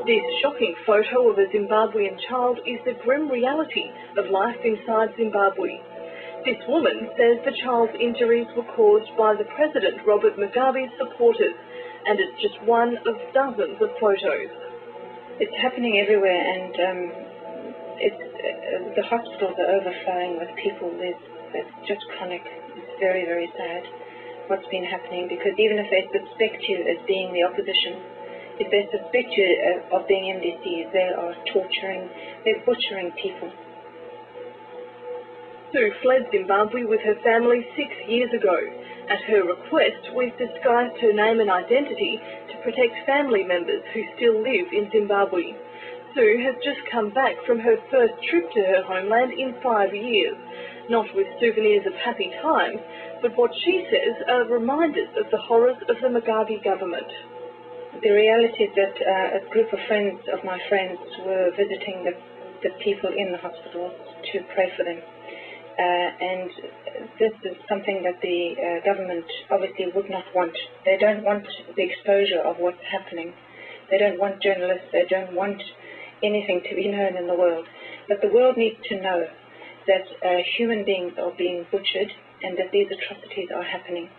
This shocking photo of a Zimbabwean child is the grim reality of life inside Zimbabwe. This woman says the child's injuries were caused by the President Robert Mugabe's supporters, and it's just one of dozens of photos. It's happening everywhere, and the hospitals are overflowing with people. It's just chronic. It's very, very sad what's been happening, because even if they suspect you as being the opposition, if they suspect you of being MDCs, they are torturing, they're butchering people. Sue fled Zimbabwe with her family 6 years ago. At her request, we've disguised her name and identity to protect family members who still live in Zimbabwe. Sue has just come back from her first trip to her homeland in 5 years, not with souvenirs of happy times, but what she says are reminders of the horrors of the Mugabe government. The reality is that a group of friends of my friends were visiting the people in the hospitals to pray for them. And this is something that the government obviously would not want. They don't want the exposure of what's happening. They don't want journalists. They don't want anything to be known in the world. But the world needs to know that human beings are being butchered and that these atrocities are happening.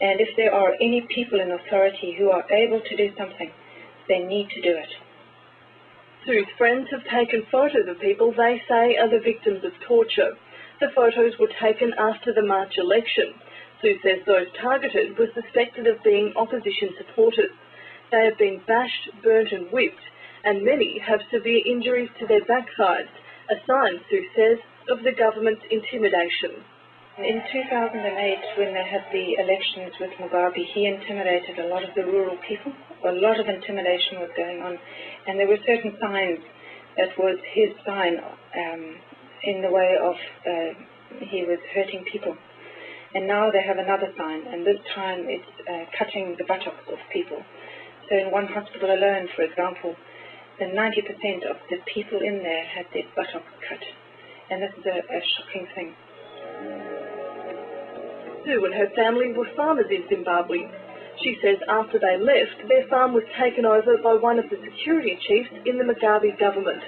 And if there are any people in authority who are able to do something, they need to do it. Sue's friends have taken photos of people they say are the victims of torture. The photos were taken after the March election. Sue says those targeted were suspected of being opposition supporters. They have been bashed, burnt and whipped, and many have severe injuries to their backsides, a sign, Sue says, of the government's intimidation. In 2008, when they had the elections with Mugabe, he intimidated a lot of the rural people. A lot of intimidation was going on, and there were certain signs that was his sign in the way of he was hurting people. And now they have another sign, and this time it's cutting the buttocks of people. So in one hospital alone, for example, 90% of the people in there had their buttocks cut. And this is a shocking thing. Sue and her family were farmers in Zimbabwe. She says after they left, their farm was taken over by one of the security chiefs in the Mugabe government.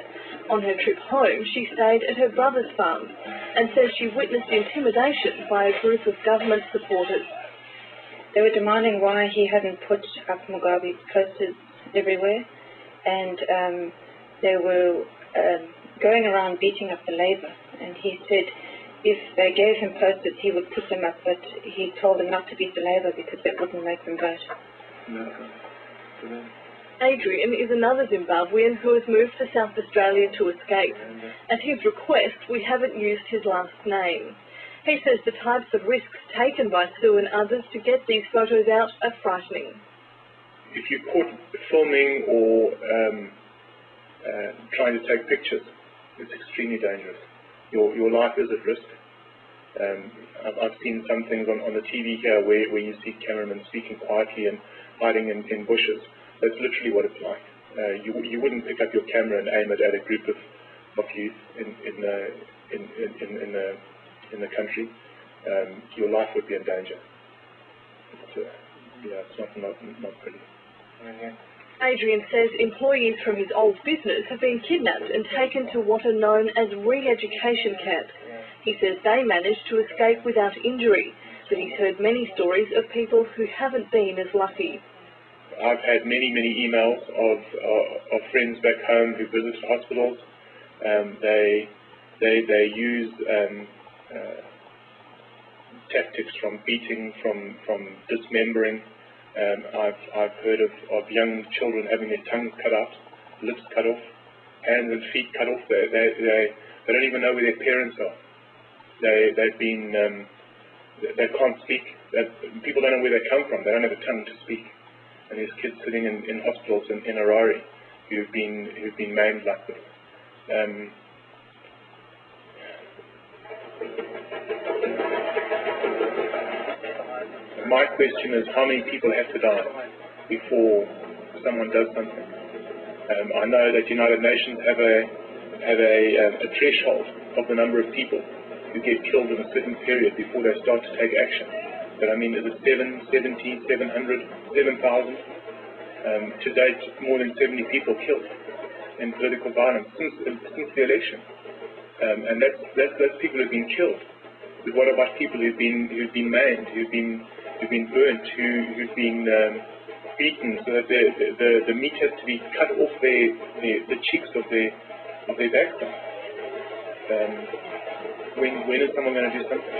On her trip home, she stayed at her brother's farm and says she witnessed intimidation by a group of government supporters. They were demanding why he hadn't put up Mugabe's posters everywhere, and they were going around beating up the labor, and he said if they gave him posters he would put them up, but he told them not to beat the labor because that wouldn't make them vote. Adrian is another Zimbabwean who has moved to South Australia to escape. At his request, we haven't used his last name. He says the types of risks taken by Sue and others to get these photos out are frightening. If you're caught filming or trying to take pictures, it's extremely dangerous. Your life is at risk. I've seen some things on the TV here where you see cameramen speaking quietly and hiding in bushes. That's literally what it's like. You wouldn't pick up your camera and aim it at a group of youth in the country. Your life would be in danger. It's not pretty. Adrian says employees from his old business have been kidnapped and taken to what are known as re-education camps. He says they managed to escape without injury, but he's heard many stories of people who haven't been as lucky. I've had many emails of friends back home who visit hospitals. They use tactics from beating, from dismembering. I've heard of young children having their tongues cut out, lips cut off, hands and feet cut off. They don't even know where their parents are. They can't speak. People don't know where they come from. They don't have a tongue to speak. And there's kids sitting in hospitals in Harare who've been maimed like this. My question is, how many people have to die before someone does something? I know that United Nations have a threshold of the number of people who get killed in a certain period before they start to take action. But I mean, is it 7, 70, 700, 7,000? To date, more than 70 people killed in political violence since the election, and that's people who've been killed. But what about people who've been maimed, who've been burnt, who've been beaten, so that the meat has to be cut off the cheeks of their backside? When is someone going to do something?